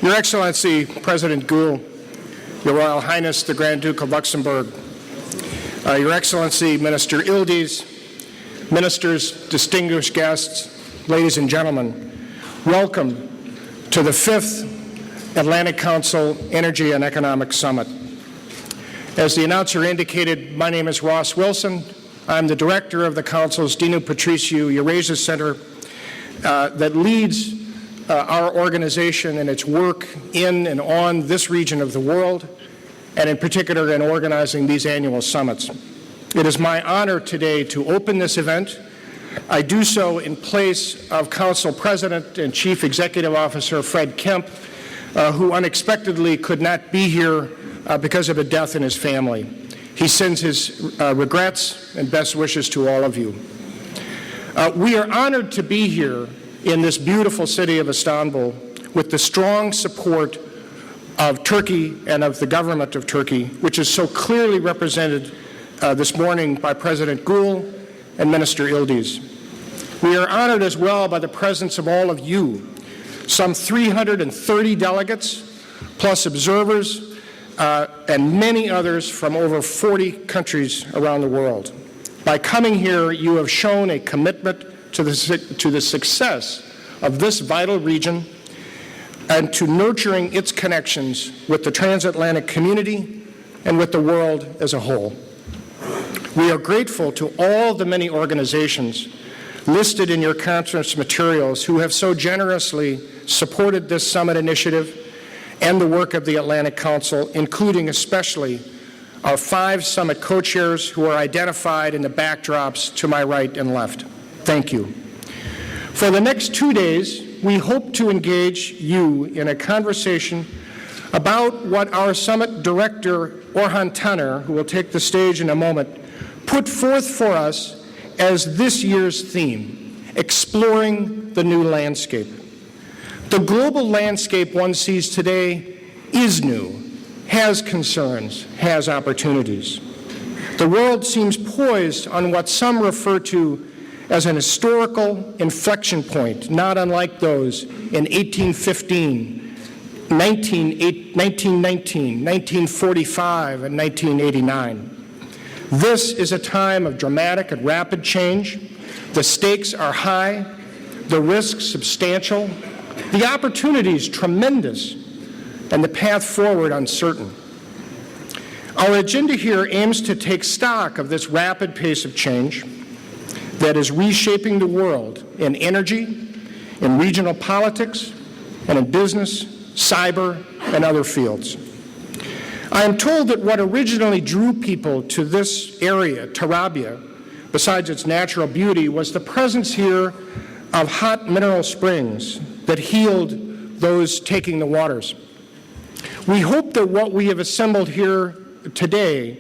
Your Excellency, President Ghul, Your Royal Highness, the Grand Duke of Luxembourg, Your Excellency, Minister Yıldız, ministers, distinguished guests, ladies and gentlemen, welcome to the 5th Atlantic Council Energy and Economic Summit. As the announcer indicated, my name is Ross Wilson. I'm the director of the Council's Dinu Patriciu Eurasia Center that leads our organization and its work in and on this region of the world, and in particular in organizing these annual summits. It is my honor today to open this event. I do so in place of Council President and Chief Executive Officer Fred Kemp, who unexpectedly could not be here because of a death in his family. He sends his regrets and best wishes to all of you. We are honored to be here in this beautiful city of Istanbul with the strong support of Turkey and of the government of Turkey, which is so clearly represented this morning by President Ghul and Minister Yıldız. We are honored as well by the presence of all of you, some 330 delegates, plus observers, and many others from over 40 countries around the world. By coming here, you have shown a commitment to the success of this vital region and to nurturing its connections with the transatlantic community and with the world as a whole. We are grateful to all the many organizations listed in your conference materials who have so generously supported this summit initiative and the work of the Atlantic Council, including especially our 5 summit co-chairs who are identified in the backdrops to my right and left. Thank you. For the next 2 days, we hope to engage you in a conversation about what our summit director, Orhan Taner, who will take the stage in a moment, put forth for us as this year's theme, exploring the new landscape. The global landscape one sees today is new, has concerns, has opportunities. The world seems poised on what some refer to as an historical inflection point, not unlike those in 1815, 1919, 1945, and 1989. This is a time of dramatic and rapid change. The stakes are high, the risks substantial, the opportunities tremendous, and the path forward uncertain. Our agenda here aims to take stock of this rapid pace of change that is reshaping the world in energy, in regional politics, and in business, cyber, and other fields. I am told that what originally drew people to this area, Tarabya, besides its natural beauty, was the presence here of hot mineral springs that healed those taking the waters. We hope that what we have assembled here today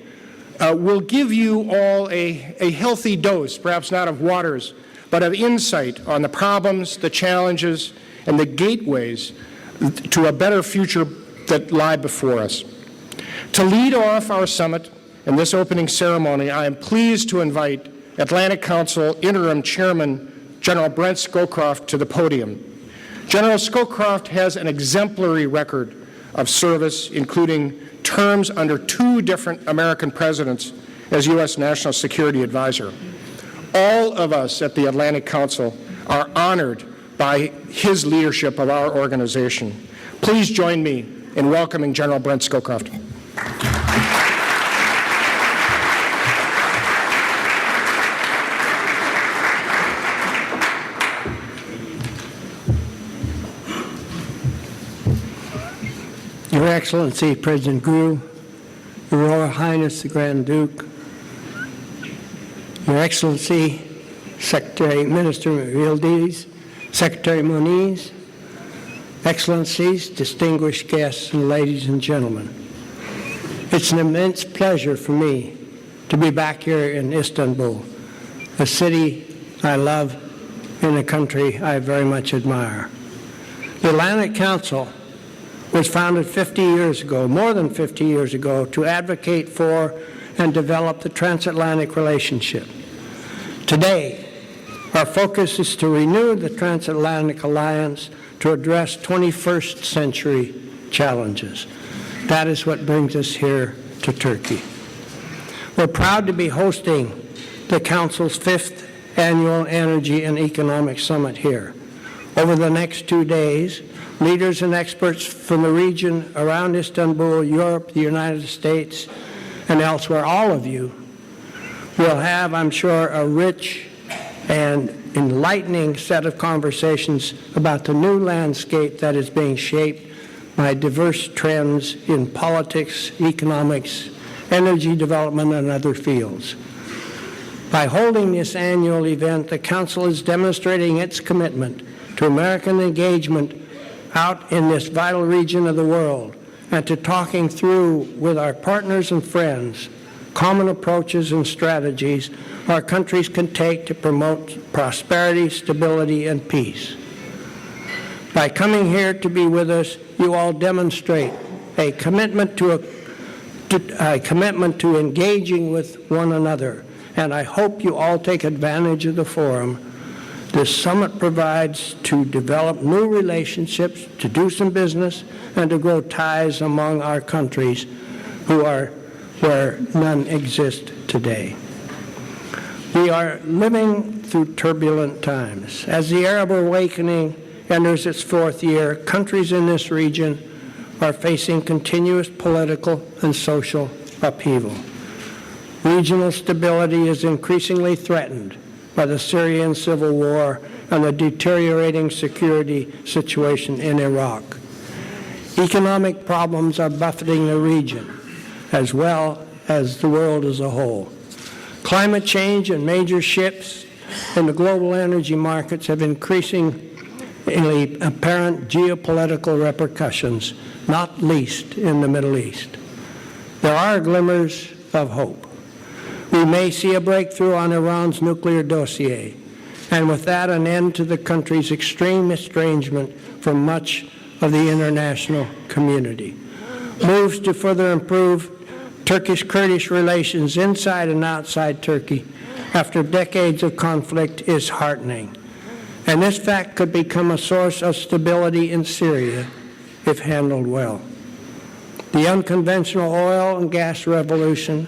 will give you all a healthy dose, perhaps not of waters, but of insight on the problems, the challenges, and the gateways to a better future that lie before us. To lead off our summit in this opening ceremony, I am pleased to invite Atlantic Council Interim Chairman General Brent Scowcroft to the podium. General Scowcroft has an exemplary record of service, including terms under 2 different American presidents as U.S. National Security Advisor. All of us at the Atlantic Council are honored by his leadership of our organization. Please join me in welcoming General Brent Scowcroft. Your Excellency, President Ghul, Your Royal Highness, the Grand Duke, Your Excellency, Secretary Minister Yıldız, Secretary Moniz, Excellencies, distinguished guests, and ladies and gentlemen. It's an immense pleasure for me to be back here in Istanbul, a city I love and a country I very much admire. The Atlantic Council was founded 50 years ago, more than 50 years ago, to advocate for and develop the transatlantic relationship. Today, our focus is to renew the transatlantic alliance to address 21st century challenges. That is what brings us here to Turkey. We're proud to be hosting the Council's 5th Annual Energy and Economic Summit here. Over the next 2 days, leaders and experts from the region around Istanbul, Europe, the United States, and elsewhere, all of you, will have, I'm sure, a rich and enlightening set of conversations about the new landscape that is being shaped by diverse trends in politics, economics, energy development, and other fields. By holding this annual event, the Council is demonstrating its commitment to American engagement out in this vital region of the world and to talking through with our partners and friends common approaches and strategies our countries can take to promote prosperity, stability, and peace. By coming here to be with us, you all demonstrate a commitment to engaging with one another, and I hope you all take advantage of the forum this summit provides to develop new relationships, to do some business, and to grow ties among our countries where none exist today. We are living through turbulent times. As the Arab awakening enters its 4th year, countries in this region are facing continuous political and social upheaval. Regional stability is increasingly threatened by the Syrian civil war and the deteriorating security situation in Iraq. Economic problems are buffeting the region, as well as the world as a whole. Climate change and major shifts in the global energy markets have increasingly apparent geopolitical repercussions, not least in the Middle East. There are glimmers of hope. We may see a breakthrough on Iran's nuclear dossier, and with that an end to the country's extreme estrangement from much of the international community. Moves to further improve Turkish-Kurdish relations inside and outside Turkey after decades of conflict is heartening. And this fact could become a source of stability in Syria if handled well. The unconventional oil and gas revolution,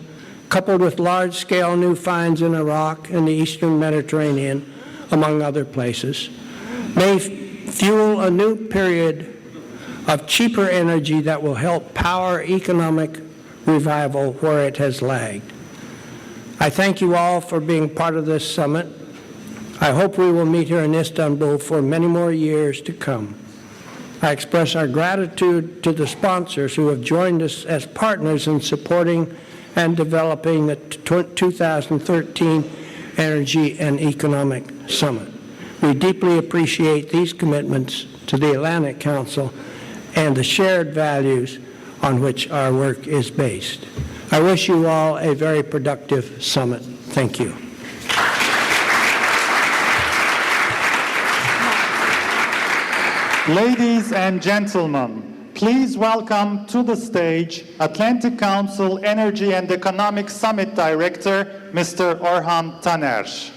coupled with large-scale new finds in Iraq and the Eastern Mediterranean, among other places, may fuel a new period of cheaper energy that will help power economic revival where it has lagged. I thank you all for being part of this summit. I hope we will meet here in Istanbul for many more years to come. I express our gratitude to the sponsors who have joined us as partners in supporting and developing the 2013 Energy and Economic Summit. We deeply appreciate these commitments to the Atlantic Council and the shared values on which our work is based. I wish you all a very productive summit. Thank you. Ladies and gentlemen, please welcome to the stage Atlantic Council Energy and Economic Summit Director, Mr. Orhan Taner.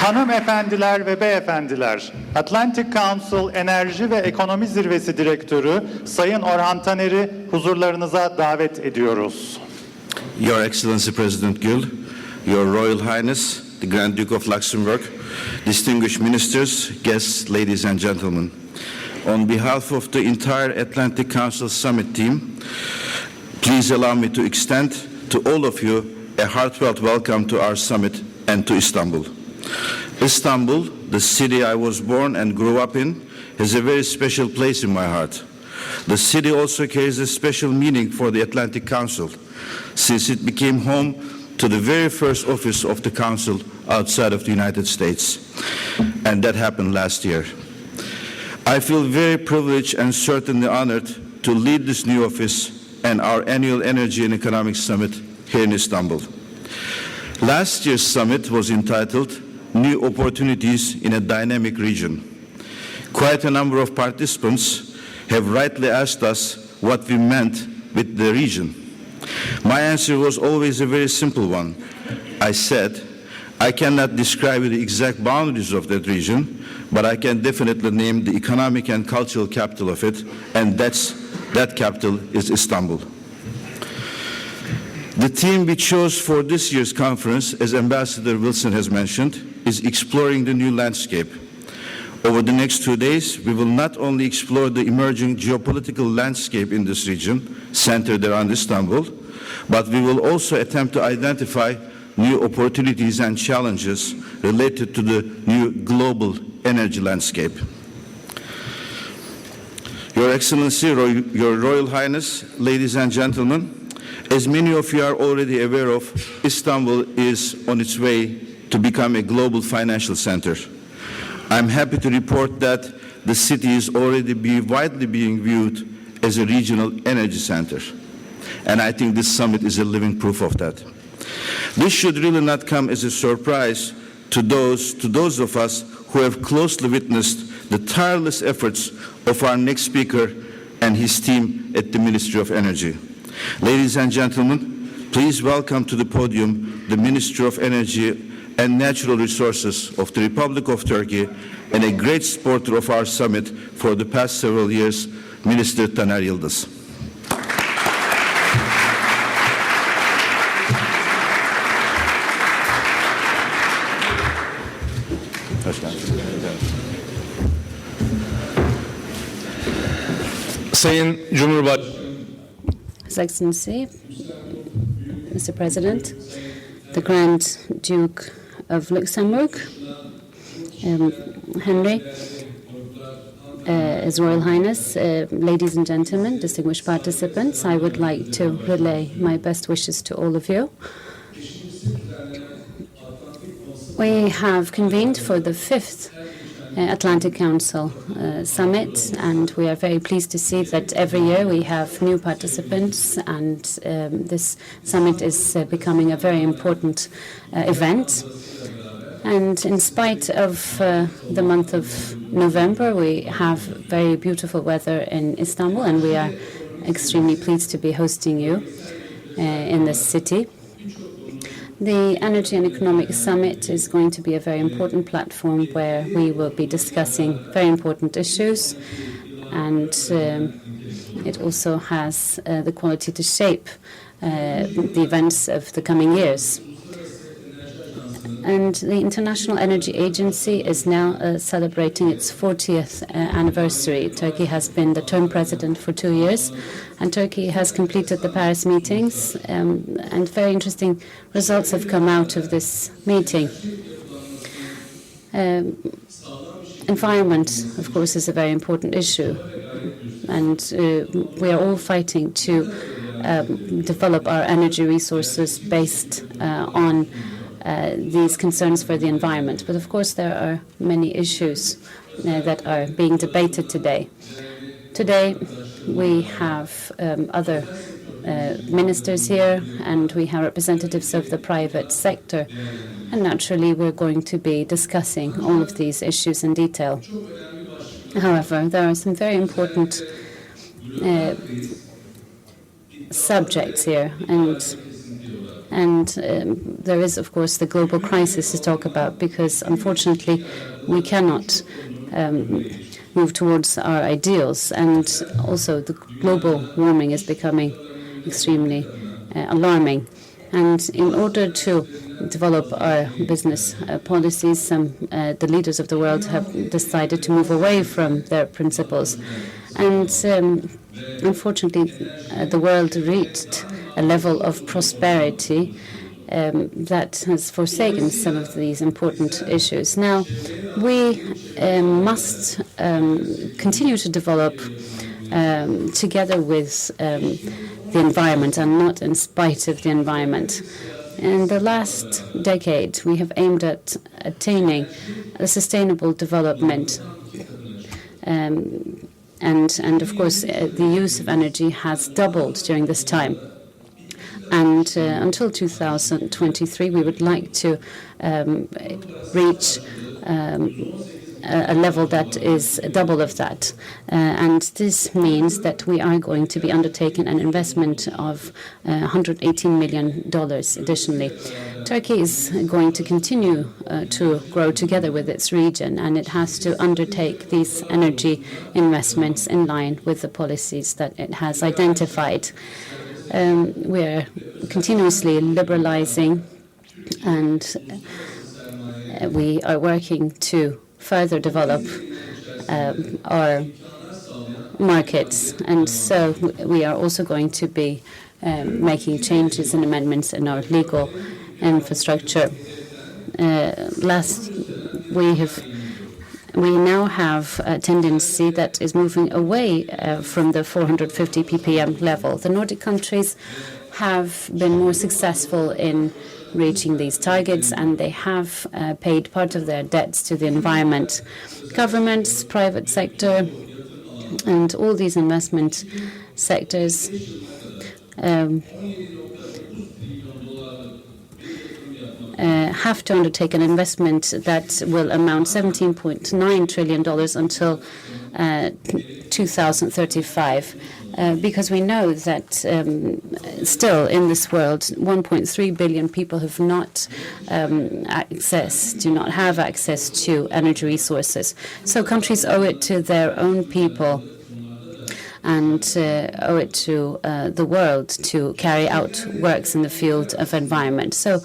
Hanımefendiler ve beyefendiler, Atlantic Council Enerji ve Ekonomi Zirvesi Direktörü Sayın Orhan Taner'i huzurlarınıza davet ediyoruz. Your Excellency President Ghul, Your Royal Highness, the Grand Duke of Luxembourg, distinguished ministers, guests, ladies and gentlemen. On behalf of the entire Atlantic Council Summit team, please allow me to extend to all of you a heartfelt welcome to our summit and to Istanbul. Istanbul, the city I was born and grew up in, has a very special place in my heart. The city also carries a special meaning for the Atlantic Council, since it became home to the very first office of the Council outside of the United States, and that happened last year. I feel very privileged and certainly honored to lead this new office and our annual Energy and Economic Summit here in Istanbul. Last year's summit was entitled New Opportunities in a Dynamic Region. Quite a number of participants have rightly asked us what we meant with the region. My answer was always a very simple one. I said, I cannot describe the exact boundaries of that region, but I can definitely name the economic and cultural capital of it, and that capital is Istanbul. The theme we chose for this year's conference, as Ambassador Wilson has mentioned, is exploring the new landscape. Over the next 2 days, we will not only explore the emerging geopolitical landscape in this region, centered around Istanbul, but we will also attempt to identify new opportunities and challenges related to the new global energy landscape. Your Excellency, Your Royal Highness, ladies and gentlemen, as many of you are already aware of, Istanbul is on its way to become a global financial center. I'm happy to report that the city is already widely being viewed as a regional energy center. And I think this summit is a living proof of that. This should really not come as a surprise to those of us who have closely witnessed the tireless efforts of our next speaker and his team at the Ministry of Energy. Ladies and gentlemen, please welcome to the podium the Minister of Energy and Natural Resources of the Republic of Turkey and a great supporter of our summit for the past several years, Minister Taner Yıldız. Sayın Cumhurbaşkanı, His Excellency, Mr. President, the Grand Duke of Luxembourg, Henri, His Royal Highness, ladies and gentlemen, distinguished participants, I would like to relay my best wishes to all of you. We have convened for the 5th Atlantic Council Summit, and we are very pleased to see that every year we have new participants, and this summit is becoming a very important event. And in spite of the month of November, we have very beautiful weather in Istanbul, and we are extremely pleased to be hosting you in this city. The Energy and Economic Summit is going to be a very important platform where we will be discussing very important issues, and it also has the quality to shape the events of the coming years. And the International Energy Agency is now celebrating its 40th anniversary. Turkey has been the term president for 2 years, and Turkey has completed the Paris meetings, and very interesting results have come out of this meeting. Environment, of course, is a very important issue, and we are all fighting to develop our energy resources based on these concerns for the environment. But of course there are many issues that are being debated today. Today we have other ministers here, and we have representatives of the private sector, and naturally we're going to be discussing all of these issues in detail. However, there are some very important subjects here, and there is, of course, the global crisis to talk about, because unfortunately we cannot move towards our ideals, and also the global warming is becoming extremely alarming. And in order to develop our business policies, the leaders of the world have decided to move away from their principles. And unfortunately, the world reached a level of prosperity that has forsaken some of these important issues. Now, we must continue to develop together with the environment, and not in spite of the environment. In the last decade, we have aimed at attaining a sustainable development. And of course, the use of energy has doubled during this time. And until 2023, we would like to reach a level that is double of that. And this means that we are going to be undertaking an investment of $118 million additionally. Turkey is going to continue to grow together with its region, and it has to undertake these energy investments in line with the policies that it has identified. We are continuously liberalizing, and we are working to further develop our markets. And so we are also going to be making changes and amendments in our legal infrastructure. We now have a tendency that is moving away from the 450 ppm level. The Nordic countries have been more successful in reaching these targets, and they have paid part of their debts to the environment. Governments, private sector, and all these investment sectors have to undertake an investment that will amount $17.9 trillion until 2035. Because we know that still in this world, 1.3 billion people have do not have access to energy resources. So countries owe it to their own people and owe it to the world to carry out works in the field of environment. So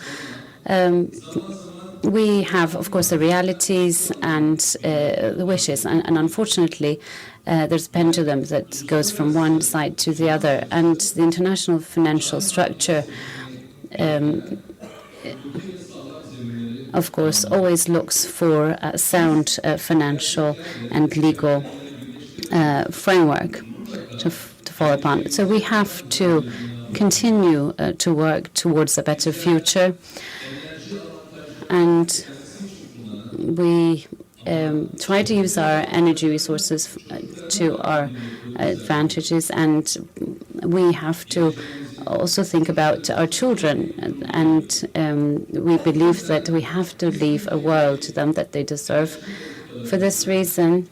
we have, of course, the realities and the wishes, and unfortunately, there's a pendulum that goes from one side to the other, and the international financial structure, of course, always looks for a sound financial and legal framework to fall upon. So we have to continue to work towards a better future, and we try to use our energy resources to our advantages, and we have to also think about our children, and we believe that we have to leave a world to them that they deserve. For this reason,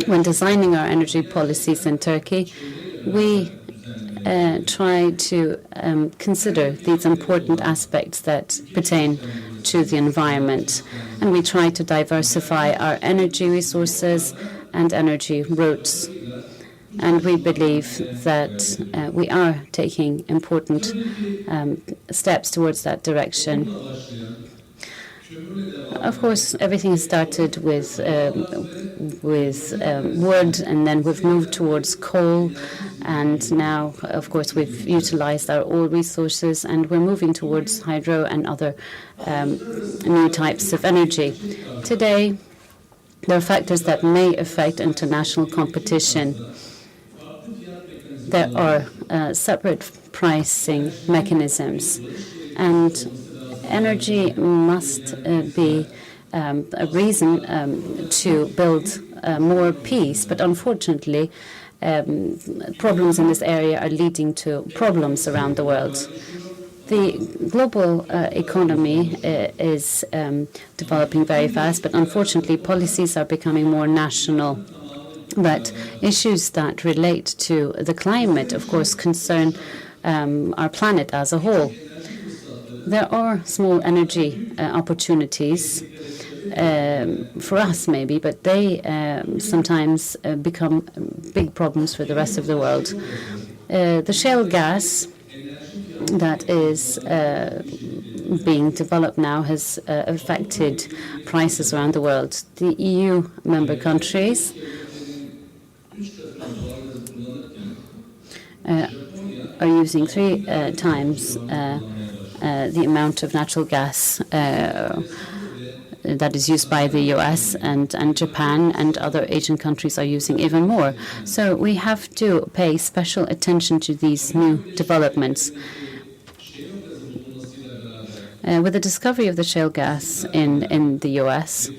when designing our energy policies in Turkey, we try to consider these important aspects that pertain to the environment, and we try to diversify our energy resources and energy routes. And we believe that we are taking important steps towards that direction. Of course, everything started with wood, and then we've moved towards coal, and now, of course, we've utilized our oil resources, and we're moving towards hydro and other new types of energy. Today, there are factors that may affect international competition. There are separate pricing mechanisms, and energy must be a reason to build more peace. But unfortunately, problems in this area are leading to problems around the world. The global economy is developing very fast, but unfortunately, policies are becoming more national. But issues that relate to the climate, of course, concern our planet as a whole. There are small energy opportunities for us, maybe, but they sometimes become big problems for the rest of the world. The shale gas that is being developed now has affected prices around the world. The EU member countries are using 3 times the amount of natural gas that is used by the US, and Japan and other Asian countries are using even more. So we have to pay special attention to these new developments. With the discovery of the shale gas in the US,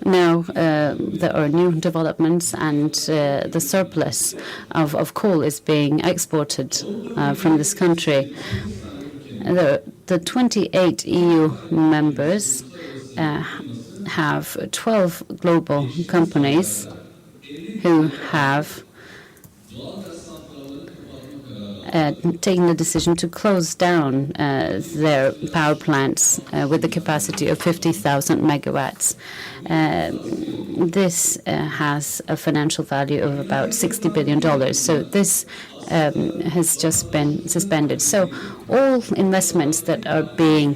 now there are new developments, and the surplus of coal is being exported from this country. The 28 EU members have 12 global companies who have taken the decision to close down their power plants with the capacity of 50,000 megawatts. This has a financial value of about $60 billion. So this has just been suspended. So all investments that are being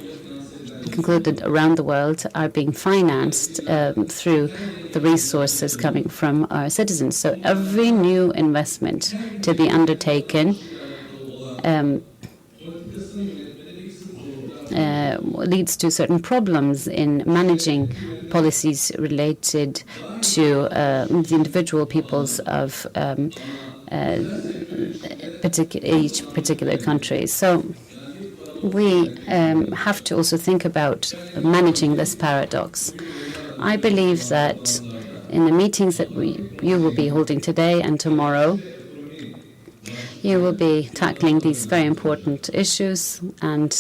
concluded around the world are being financed through the resources coming from our citizens. So every new investment to be undertaken leads to certain problems in managing policies related to the individual peoples of each particular country. So we have to also think about managing this paradox. I believe that in the meetings that you will be holding today and tomorrow, you will be tackling these very important issues and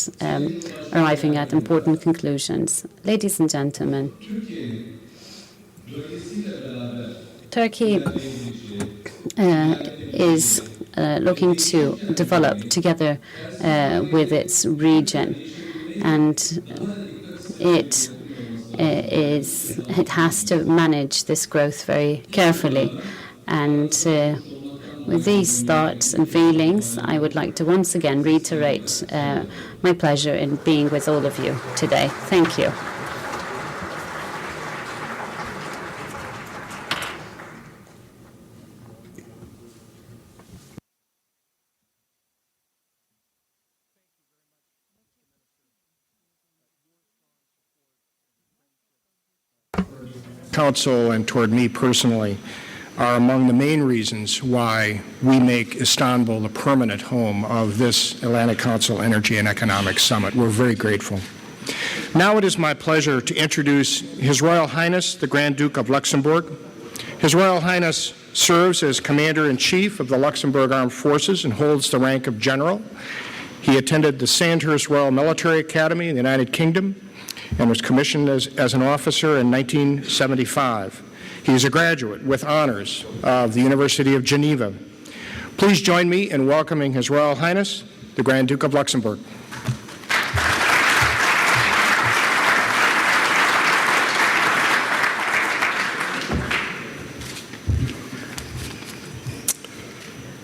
arriving at important conclusions. Ladies and gentlemen, Turkey is looking to develop together with its region, and it has to manage this growth very carefully. And with these thoughts and feelings, I would like to once again reiterate my pleasure in being with all of you today. Thank you. Council and toward me personally are among the main reasons why we make Istanbul the permanent home of this Atlantic Council Energy and Economic Summit. We're very grateful. Now it is my pleasure to introduce His Royal Highness, the Grand Duke of Luxembourg. His Royal Highness serves as Commander-in-Chief of the Luxembourg Armed Forces and holds the rank of General. He attended the Sandhurst Royal Military Academy in the United Kingdom and was commissioned as an officer in 1975. He is a graduate with honors of the University of Geneva. Please join me in welcoming His Royal Highness, the Grand Duke of Luxembourg.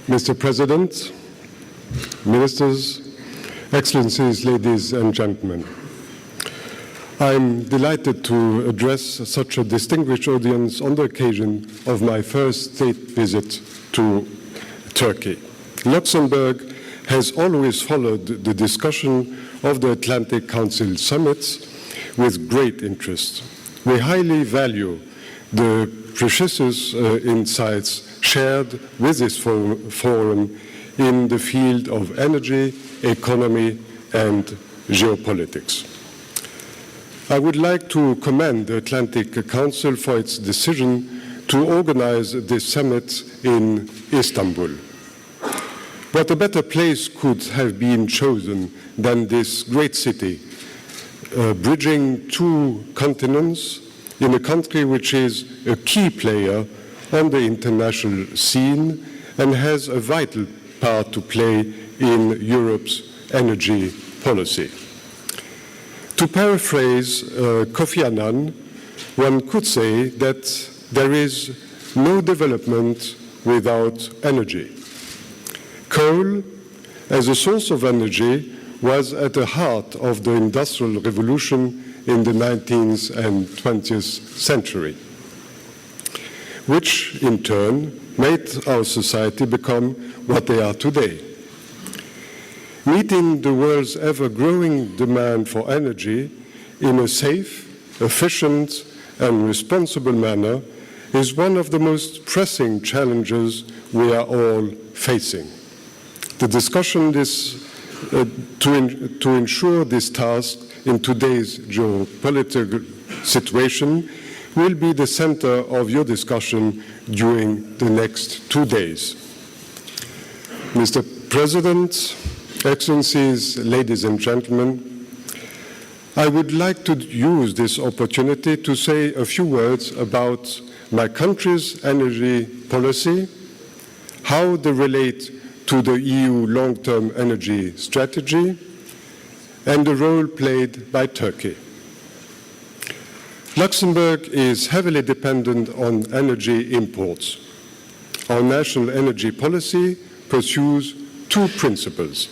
Mr. President, Ministers, Excellencies, ladies and gentlemen, I'm delighted to address such a distinguished audience on the occasion of my first state visit to Turkey. Luxembourg has always followed the discussion of the Atlantic Council summits with great interest. We highly value the precious insights shared with this forum in the field of energy, economy, and geopolitics. I would like to commend the Atlantic Council for its decision to organize this summit in Istanbul. What a better place could have been chosen than this great city, bridging two continents in a country which is a key player on the international scene and has a vital part to play in Europe's energy policy. To paraphrase Kofi Annan, one could say that there is no development without energy. Coal, as a source of energy, was at the heart of the Industrial Revolution in the 19th and 20th century, which in turn made our society become what they are today. Meeting the world's ever-growing demand for energy in a safe, efficient, and responsible manner is one of the most pressing challenges we are all facing. The discussion to ensure this task in today's geopolitical situation will be the center of your discussion during the next 2 days. Mr. President, Excellencies, ladies and gentlemen, I would like to use this opportunity to say a few words about my country's energy policy, how they relate to the EU long-term energy strategy and the role played by Turkey. Luxembourg is heavily dependent on energy imports. Our national energy policy pursues two principles.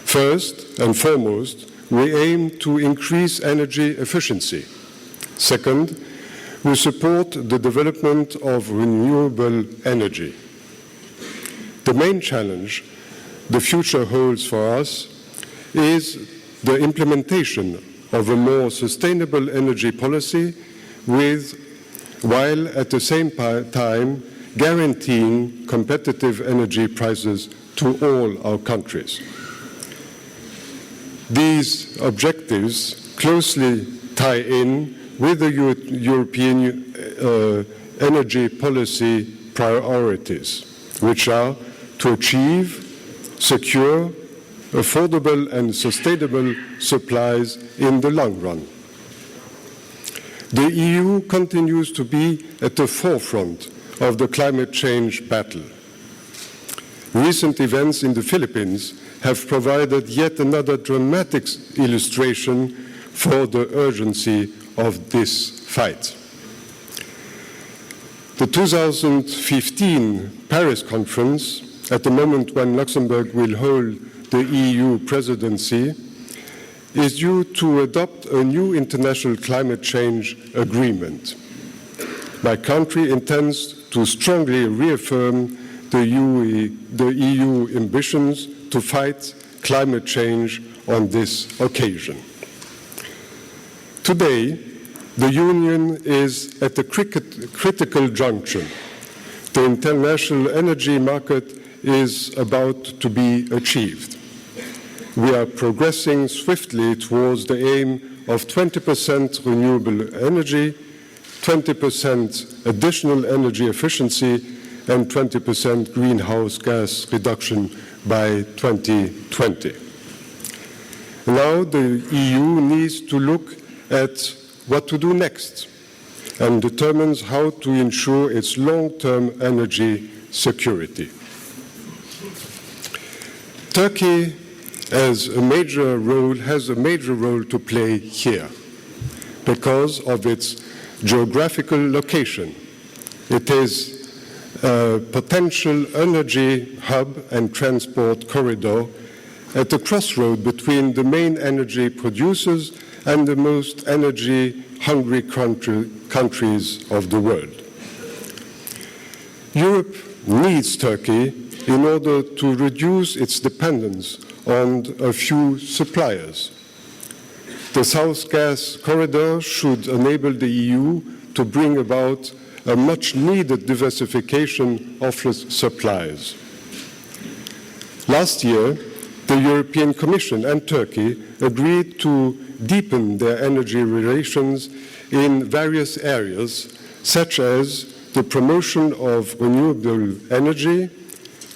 First and foremost, we aim to increase energy efficiency. Second, we support the development of renewable energy. The main challenge the future holds for us is the implementation of a more sustainable energy policy while at the same time guaranteeing competitive energy prices to all our countries. These objectives closely tie in with the European energy policy priorities, which are to achieve secure, affordable and sustainable supplies in the long run. The EU continues to be at the forefront of the climate change battle. Recent events in the Philippines have provided yet another dramatic illustration for the urgency of this fight. The 2015 Paris conference, at the moment when Luxembourg will hold the EU presidency, is due to adopt a new international climate change agreement. My country intends to strongly reaffirm the EU ambitions to fight climate change on this occasion. Today, the Union is at a critical junction. The international energy market is about to be achieved. We are progressing swiftly towards the aim of 20% renewable energy, 20% additional energy efficiency, and 20% greenhouse gas reduction by 2020. Now the EU needs to look at what to do next and determines how to ensure its long-term energy security. Turkey has a major role to play here because of its geographical location. It is a potential energy hub and transport corridor at the crossroad between the main energy producers and the most energy-hungry countries of the world. Europe needs Turkey in order to reduce its dependence on a few suppliers. The South Gas Corridor should enable the EU to bring about a much-needed diversification of supplies. Last year, the European Commission and Turkey agreed to deepen their energy relations in various areas, such as the promotion of renewable energy,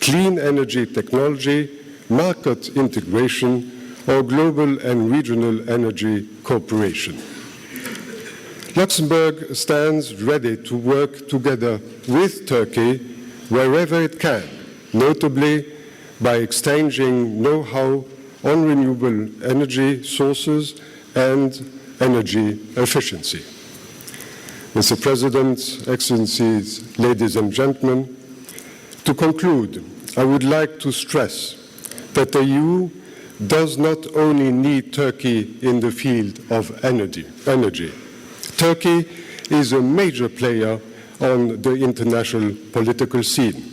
clean energy technology, market integration, or global and regional energy cooperation. Luxembourg stands ready to work together with Turkey wherever it can, notably by exchanging know-how on renewable energy sources and energy efficiency. Mr. President, Excellencies, ladies and gentlemen, to conclude, I would like to stress that the EU does not only need Turkey in the field of energy. Turkey is a major player on the international political scene.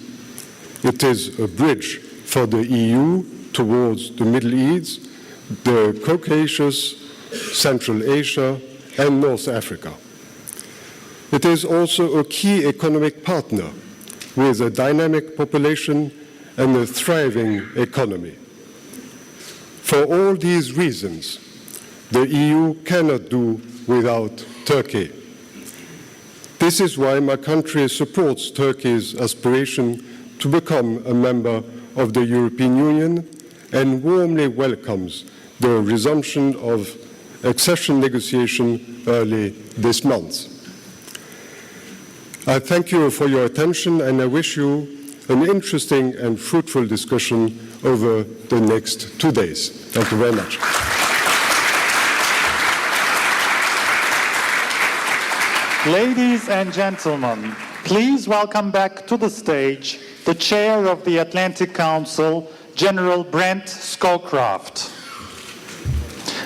It is a bridge for the EU towards the Middle East, the Caucasus, Central Asia, and North Africa. It is also a key economic partner with a dynamic population and a thriving economy. For all these reasons, the EU cannot do without Turkey. This is why my country supports Turkey's aspiration to become a member of the European Union and warmly welcomes the resumption of accession negotiations early this month. I thank you for your attention and I wish you an interesting and fruitful discussion over the next 2 days. Thank you very much. Ladies and gentlemen, please welcome back to the stage the Chair of the Atlantic Council, General Brent Scowcroft.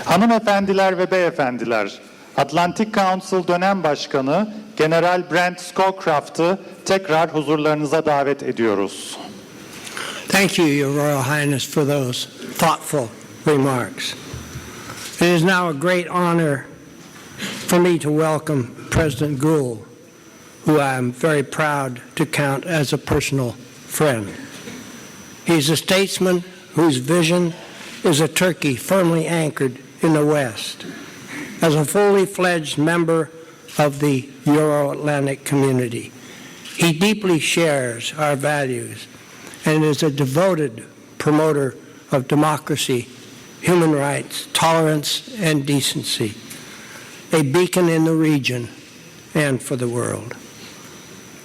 Hanımefendiler ve beyefendiler, Atlantic Council Dönem Başkanı General Brent Scowcroft'ı tekrar huzurlarınıza davet ediyoruz. Thank you, Your Royal Highness, for those thoughtful remarks. It is now a great honor for me to welcome President Ghul, who I am very proud to count as a personal friend. He's a statesman whose vision is a Turkey firmly anchored in the West. As a fully fledged member of the Euro-Atlantic community, he deeply shares our values and is a devoted promoter of democracy, human rights, tolerance, and decency, a beacon in the region and for the world.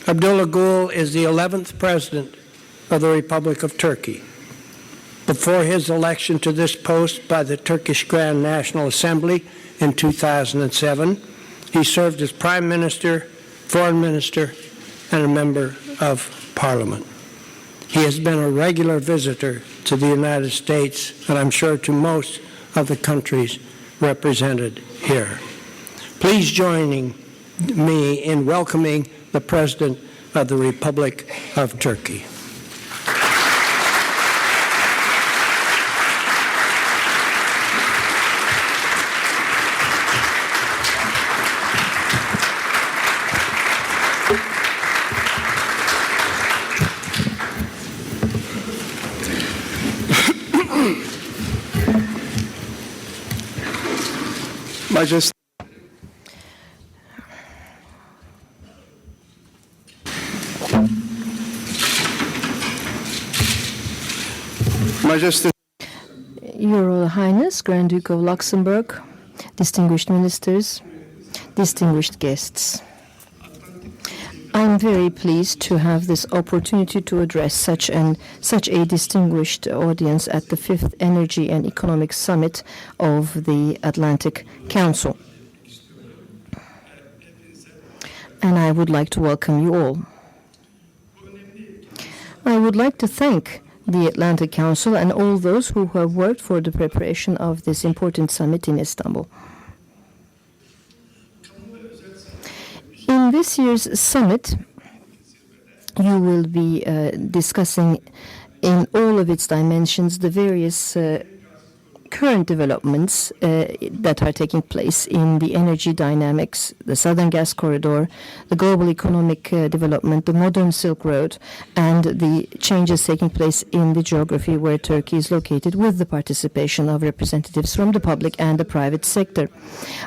Abdullah Ghul is the 11th President of the Republic of Turkey. Before his election to this post by the Turkish Grand National Assembly in 2007, he served as Prime Minister, Foreign Minister, and a Member of Parliament. He has been a regular visitor to the United States, and I'm sure to most of the countries represented here. Please join me in welcoming the President of the Republic of Turkey. Majesty. Your Royal Highness, Grand Duke of Luxembourg, distinguished ministers, distinguished guests. I'm very pleased to have this opportunity to address such a distinguished audience at the 5th Energy and Economic Summit of the Atlantic Council. And I would like to welcome you all. I would like to thank the Atlantic Council and all those who have worked for the preparation of this important summit in Istanbul. In this year's summit, you will be discussing in all of its dimensions the various current developments that are taking place in the energy dynamics, the Southern Gas Corridor, the global economic development, the modern Silk Road, and the changes taking place in the geography where Turkey is located, with the participation of representatives from the public and the private sector.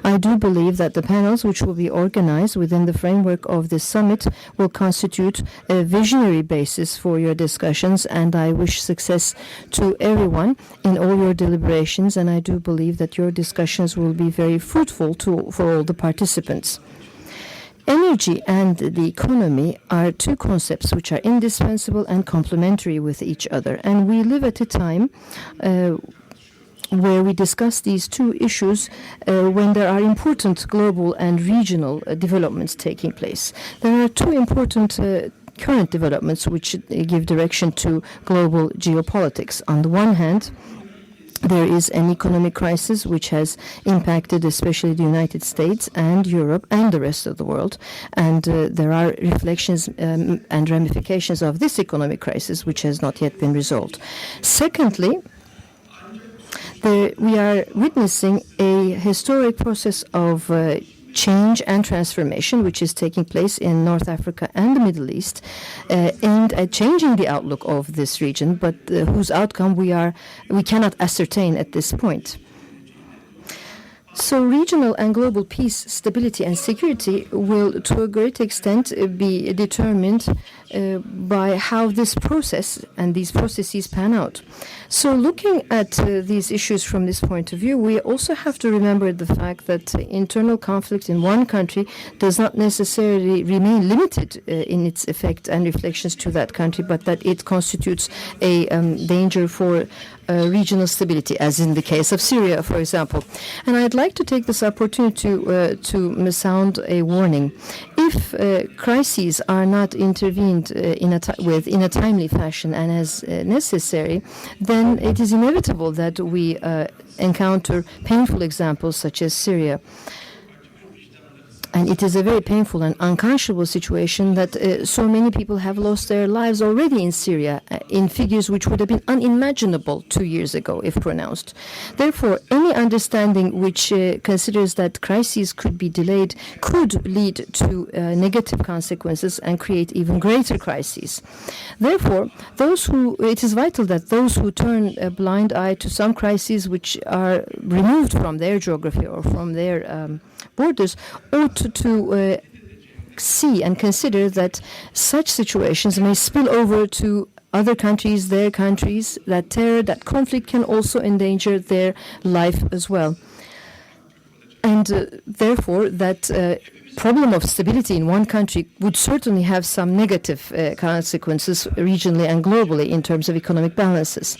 I do believe that the panels which will be organized within the framework of this summit will constitute a visionary basis for your discussions, and I wish success to everyone in all your deliberations, and I do believe that your discussions will be very fruitful for all the participants. Energy and the economy are two concepts which are indispensable and complementary with each other, and we live at a time where we discuss these two issues when there are important global and regional developments taking place. There are two important current developments which give direction to global geopolitics. On the one hand, there is an economic crisis which has impacted especially the United States and Europe and the rest of the world. And there are reflections and ramifications of this economic crisis which has not yet been resolved. Secondly, we are witnessing a historic process of change and transformation which is taking place in North Africa and the Middle East, aimed at changing the outlook of this region, but whose outcome we cannot ascertain at this point. So regional and global peace, stability and security will to a great extent be determined by how this process and these processes pan out. So looking at these issues from this point of view, we also have to remember the fact that internal conflict in one country does not necessarily remain limited in its effect and reflections to that country, but that it constitutes a danger for regional stability, as in the case of Syria, for example. And I'd like to take this opportunity to sound a warning. If crises are not intervened in a timely fashion and as necessary, then it is inevitable that we encounter painful examples such as Syria. And it is a very painful and unconscionable situation that so many people have lost their lives already in Syria in figures which would have been unimaginable 2 years ago if pronounced. Therefore, any understanding which considers that crises could be delayed could lead to negative consequences and create even greater crises. Therefore, it is vital that those who turn a blind eye to some crises which are removed from their geography or from their borders ought to see and consider that such situations may spill over to other countries, their countries, that terror, that conflict can also endanger their life as well. And therefore, that problem of stability in one country would certainly have some negative consequences regionally and globally in terms of economic balances.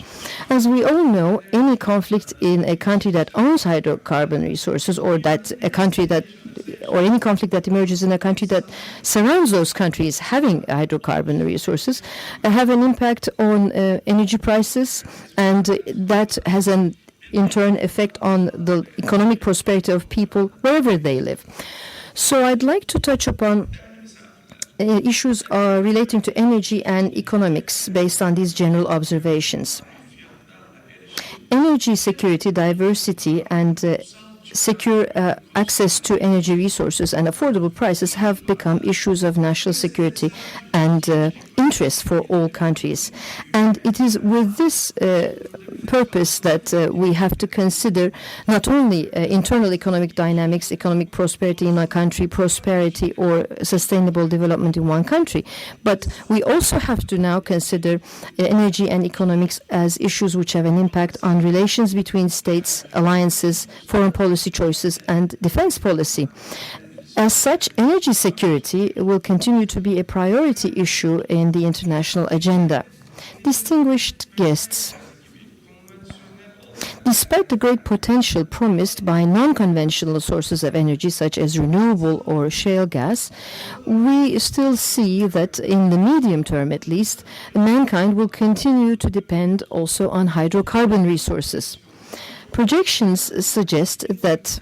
As we all know, any conflict in a country that owns hydrocarbon resources or any conflict that emerges in a country that surrounds those countries having hydrocarbon resources have an impact on energy prices, and that has an in turn effect on the economic prosperity of people wherever they live. So I'd like to touch upon issues relating to energy and economics based on these general observations. Energy security, diversity, and secure access to energy resources and affordable prices have become issues of national security and interest for all countries. And it is with this purpose that we have to consider not only internal economic dynamics, economic prosperity in a country, prosperity or sustainable development in one country, but we also have to now consider energy and economics as issues which have an impact on relations between states, alliances, foreign policy choices, and defense policy. As such, energy security will continue to be a priority issue in the international agenda. Distinguished guests, despite the great potential promised by non-conventional sources of energy, such as renewable or shale gas, we still see that in the medium term at least, mankind will continue to depend also on hydrocarbon resources. Projections suggest that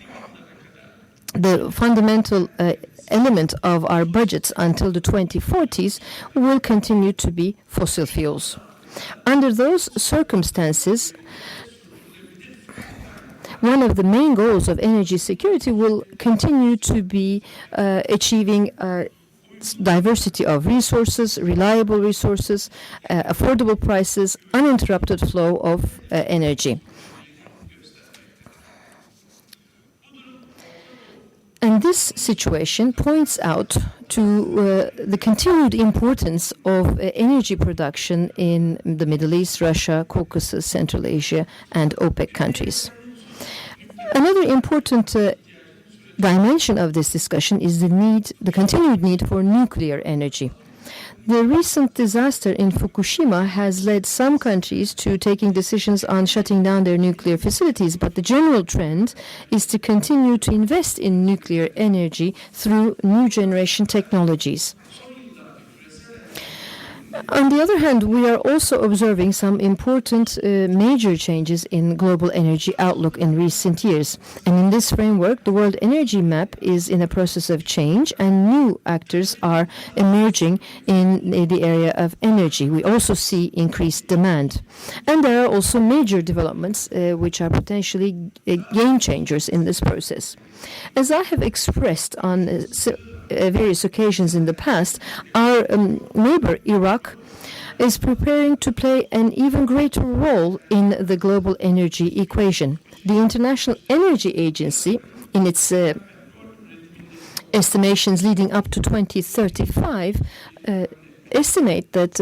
the fundamental element of our budgets until the 2040s will continue to be fossil fuels. Under those circumstances, one of the main goals of energy security will continue to be achieving diversity of resources, reliable resources, affordable prices, uninterrupted flow of energy. And this situation points out to the continued importance of energy production in the Middle East, Russia, Caucasus, Central Asia, and OPEC countries. Another important dimension of this discussion is the continued need for nuclear energy. The recent disaster in Fukushima has led some countries to taking decisions on shutting down their nuclear facilities, but the general trend is to continue to invest in nuclear energy through new generation technologies. On the other hand, we are also observing some important major changes in global energy outlook in recent years. And in this framework, the world energy map is in a process of change, and new actors are emerging in the area of energy. We also see increased demand. And there are also major developments which are potentially game changers in this process. As I have expressed on various occasions in the past, our neighbor Iraq is preparing to play an even greater role in the global energy equation. The International Energy Agency, in its estimations leading up to 2035, estimate that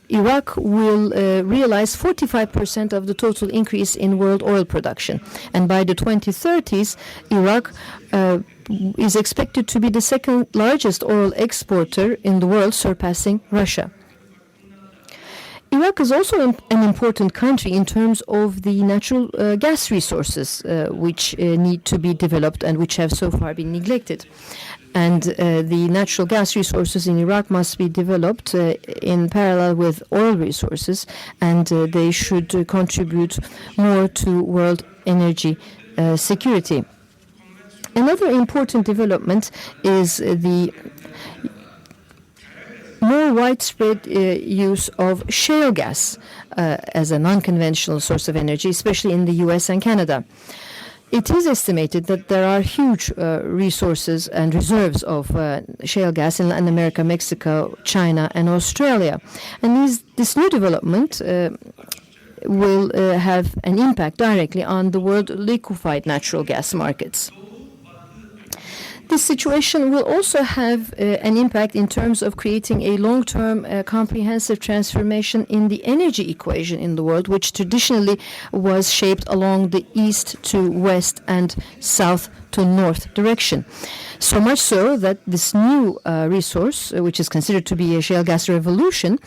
Iraq will realize 45% of the total increase in world oil production. And by the 2030s, Iraq is expected to be the second largest oil exporter in the world, surpassing Russia. Iraq is also an important country in terms of the natural gas resources which need to be developed and which have so far been neglected. And the natural gas resources in Iraq must be developed in parallel with oil resources, and they should contribute more to world energy security. Another important development is the more widespread use of shale gas as a non-conventional source of energy, especially in the US and Canada. It is estimated that there are huge resources and reserves of shale gas in Latin America, Mexico, China, and Australia. And this new development will have an impact directly on the world liquefied natural gas markets. This situation will also have an impact in terms of creating a long-term comprehensive transformation in the energy equation in the world, which traditionally was shaped along the east to west and south to north direction. So much so that this new resource, which is considered to be a shale gas revolution,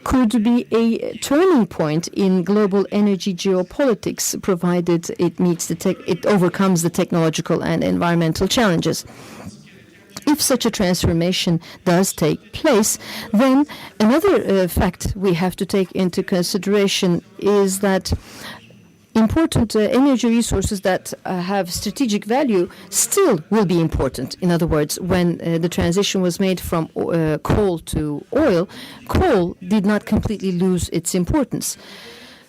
could be a turning point in global energy geopolitics, provided it overcomes the technological and environmental challenges. If such a transformation does take place, then another fact we have to take into consideration is that important energy resources that have strategic value still will be important. In other words, when the transition was made from coal to oil, coal did not completely lose its importance.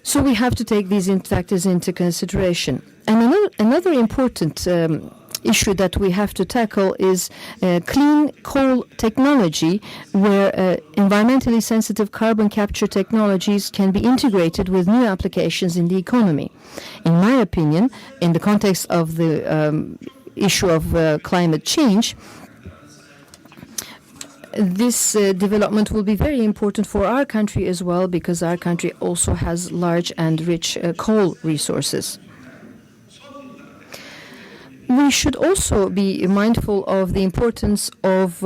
So we have to take these factors into consideration. And another important issue that we have to tackle is clean coal technology, where environmentally sensitive carbon capture technologies can be integrated with new applications in the economy. In my opinion, in the context of the issue of climate change, this development will be very important for our country as well, because our country also has large and rich coal resources. We should also be mindful of the importance of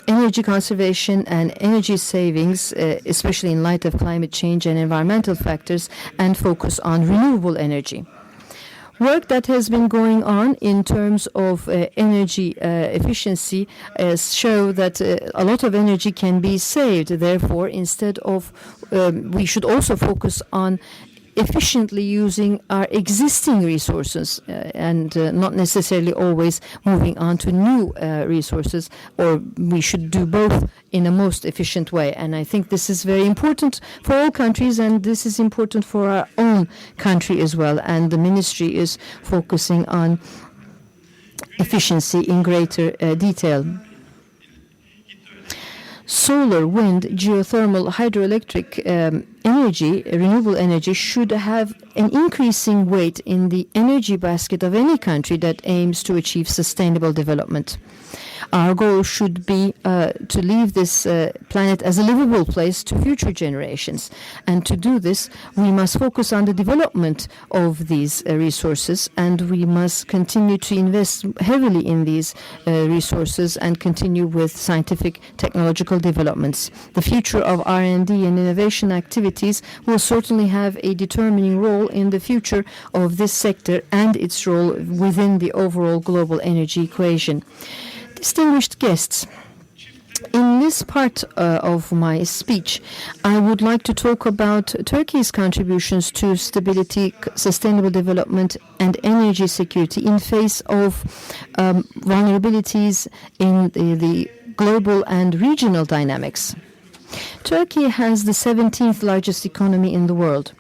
energy conservation and energy savings, especially in light of climate change and environmental factors, and focus on renewable energy. Work that has been going on in terms of energy efficiency show that a lot of energy can be saved. Therefore, instead of, we should also focus on efficiently using our existing resources and not necessarily always moving on to new resources, or we should do both in a most efficient way. And I think this is very important for all countries, and this is important for our own country as well. And the ministry is focusing on efficiency in greater detail. Solar, wind, geothermal, hydroelectric energy, renewable energy, should have an increasing weight in the energy basket of any country that aims to achieve sustainable development. Our goal should be to leave this planet as a livable place to future generations. And to do this, we must focus on the development of these resources, and we must continue to invest heavily in these resources and continue with scientific technological developments. The future of R&D and innovation activities will certainly have a determining role in the future of this sector and its role within the overall global energy equation. Distinguished guests, in this part of my speech, I would like to talk about Turkey's contributions to stability, sustainable development, and energy security in face of vulnerabilities in the global and regional dynamics. Turkey has the 17th largest economy in the world.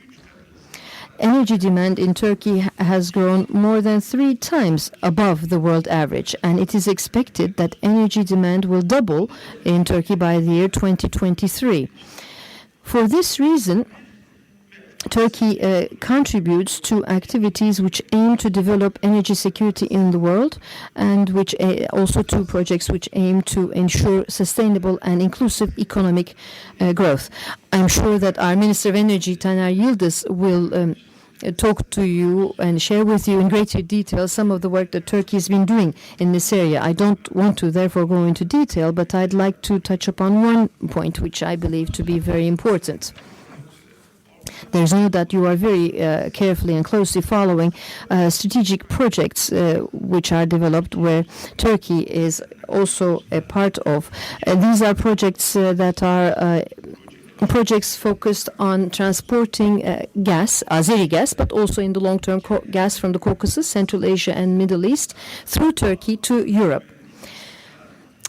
energy demand in Turkey has grown more than 3 times above the world average, and it is expected that energy demand will double in Turkey by the year 2023. For this reason, Turkey contributes to activities which aim to develop energy security in the world, and which also to projects which aim to ensure sustainable and inclusive economic growth. I'm sure that our Minister of Energy, Taner Yıldız, will talk to you and share with you in greater detail some of the work that Turkey has been doing in this area. I don't want to therefore go into detail, but I'd like to touch upon one point which I believe to be very important. There's no doubt you are very carefully and closely following strategic projects which are developed where Turkey is also a part of. These are projects that are projects focused on transporting gas, Azeri gas, but also in the long term gas from the Caucasus, Central Asia and Middle East through Turkey to Europe.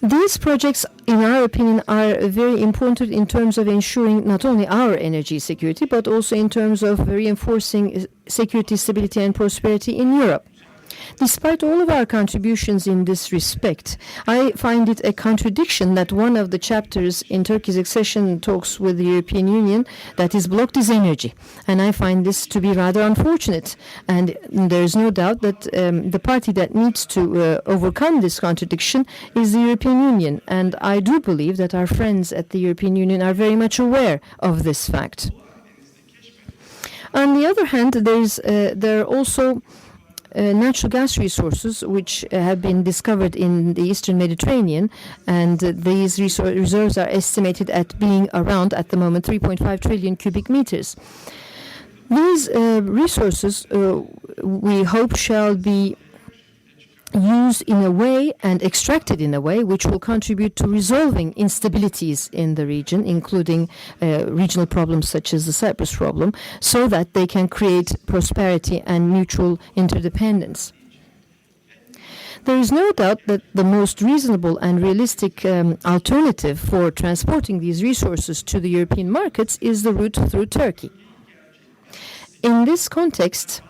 These projects, in our opinion, are very important in terms of ensuring not only our energy security, but also in terms of reinforcing security, stability and prosperity in Europe. Despite all of our contributions in this respect, I find it a contradiction that one of the chapters in Turkey's accession talks with the European Union that is blocked is energy. And I find this to be rather unfortunate. And there is no doubt that the party that needs to overcome this contradiction is the European Union. And I do believe that our friends at the European Union are very much aware of this fact. On the other hand, there are also natural gas resources which have been discovered in the Eastern Mediterranean, and these reserves are estimated at being around, at the moment, 3.5 trillion cubic meters. These resources, we hope, shall be used in a way and extracted in a way which will contribute to resolving instabilities in the region, including regional problems such as the Cyprus problem, so that they can create prosperity and mutual interdependence. There is no doubt that the most reasonable and realistic alternative for transporting these resources to the European markets is the route through Turkey. In this context,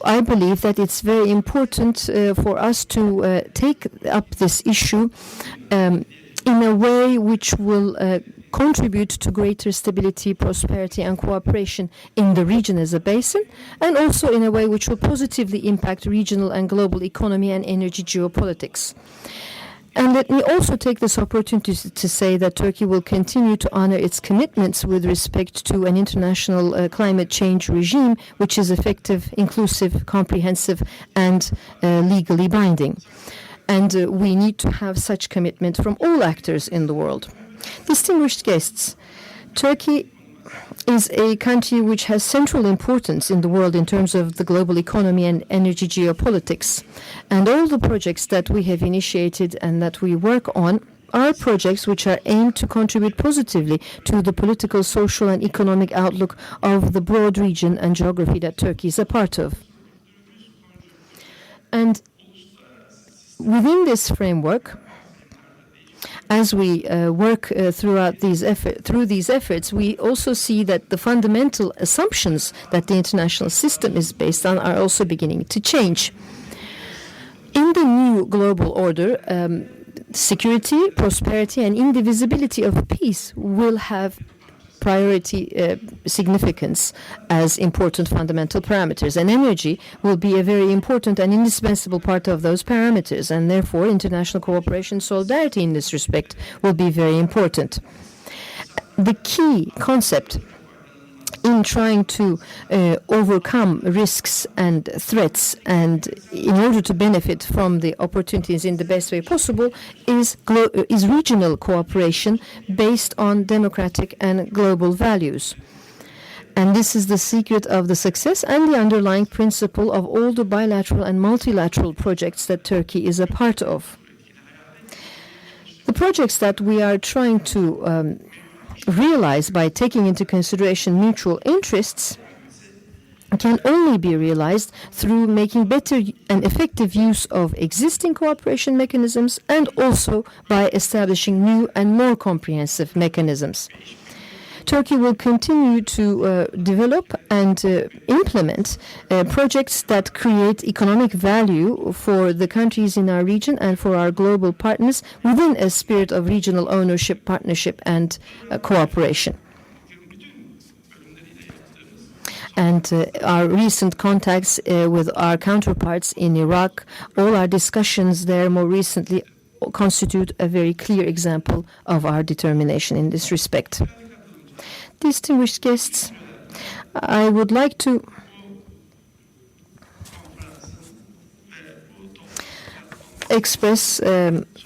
I believe that it's very important for us to take up this issue in a way which will contribute to greater stability, prosperity and cooperation in the region as a basin, and also in a way which will positively impact regional and global economy and energy geopolitics. And let me also take this opportunity to say that Turkey will continue to honor its commitments with respect to an international climate change regime which is effective, inclusive, comprehensive and legally binding. And we need to have such commitment from all actors in the world. Distinguished guests, Turkey is a country which has central importance in the world in terms of the global economy and energy geopolitics. And all the projects that we have initiated and that we work on are projects which are aimed to contribute positively to the political, social and economic outlook of the broad region and geography that Turkey is a part of. And within this framework, as we work through these efforts, we also see that the fundamental assumptions that the international system is based on are also beginning to change. In the new global order, security, prosperity, and indivisibility of peace will have priority significance as important fundamental parameters, and energy will be a very important and indispensable part of those parameters, and therefore international cooperation, solidarity in this respect will be very important. The key concept in trying to overcome risks and threats and in order to benefit from the opportunities in the best way possible is regional cooperation based on democratic and global values. And this is the secret of the success and the underlying principle of all the bilateral and multilateral projects that Turkey is a part of. The projects that we are trying to realize by taking into consideration mutual interests can only be realized through making better and effective use of existing cooperation mechanisms and also by establishing new and more comprehensive mechanisms. Turkey will continue to develop and implement projects that create economic value for the countries in our region and for our global partners within a spirit of regional ownership, partnership, and cooperation. And our recent contacts with our counterparts in Iraq, all our discussions there more recently constitute a very clear example of our determination in this respect. Distinguished guests, I would like to express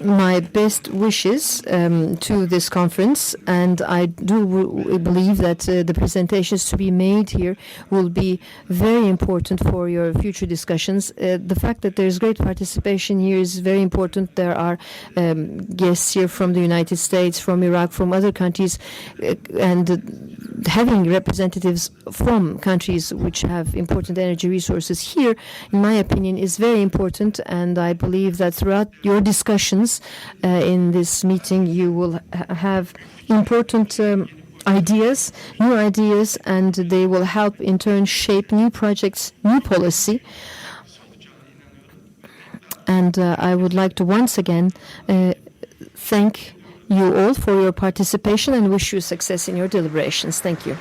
my best wishes to this conference, and I do believe that the presentations to be made here will be very important for your future discussions. The fact that there is great participation here is very important. There are guests here from the United States, from Iraq, from other countries, and having representatives from countries which have important energy resources here, in my opinion, is very important, and I believe that throughout your discussions in this meeting you will have important ideas, new ideas, and they will help in turn shape new projects, new policy. And I would like to once again thank you all for your participation and wish you success in your deliberations. Thank you.